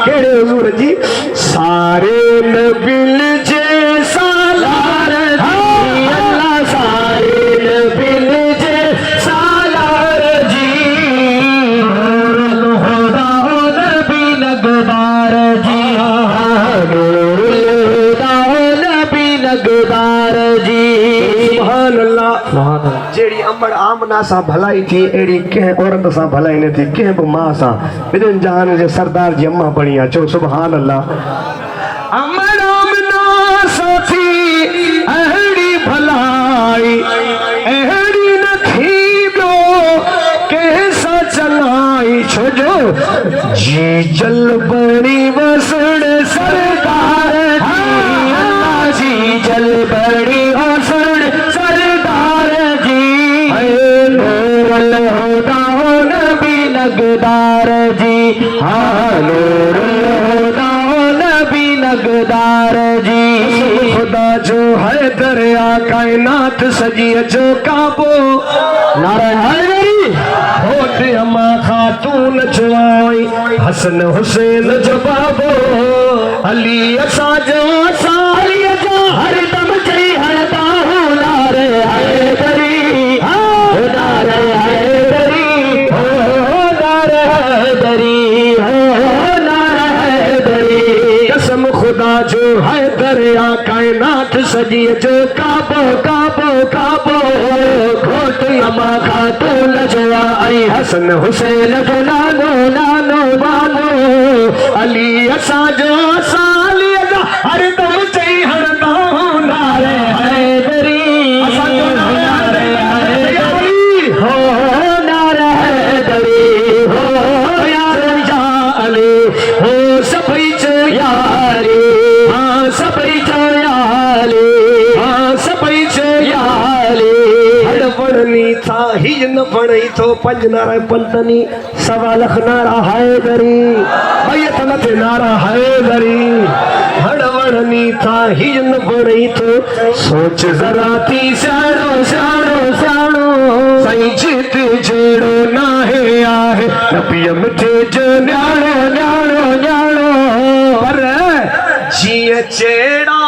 केड़े हुजूर जी सारे नबिल जे सालार जी अल्लाह सारे नबिल जे सालार जी होदा हो नबी लगदार जी नबी लगदार जी सुभान अल्लाह जेड़ी अमर आमना सा भलाई थी एड़ी के औरत सा भलाई न थी के मां सा बिन जहान जे सरदार जी अम्मा बणी अचो सुभान अल्लाह अमर आमना सा थी एड़ी भलाई एड़ी न थी दो कैसा चलाई छोजो जी जल बड़ी वसण सरदार जी जल बड़ी वसण सरदार जी नूर होदा हो नबी लगदार जी हाँ नूर होदा हो नबी लगदार जी खुदा जो है दरिया कायनात सजी जो काबो नारे हैदरी होत अम्मा खातून जवाई हसन हुसैन जवाबो अली असा जो साली जो हर दम चई हरदा हो नारे हैदरी हो नारे हैदरी हो नारे हैदरी हो नारे हैदरी कसम खुदा जो है दरिया कायनात सजी जो काबो काबो काबो खोट अम्मा खातून जवा आई हसन हुसैन जो नानो नानो बानो अली असा जो साली जो हर दम चई हरदा हो नारे हैदरी असा जो नारे हैदरी हो नारे हैदरी हो यार जा अली हो सभई जो यारी हाँ सभई जो यारी हाँ सभई जो यारी हड़बड़नी था ही न बणई तो पंज नारा पंतनी सवा लख नारा हैदरी बैत लथे नारा हैदरी हड़बड़नी था ही न बणई तो सोच जरा थी साणो साणो साणो सही जीत जेड़ो ना है आहे नबी मिठे जो न्याणो न्याणो न्याणो पर जिए जेड़ा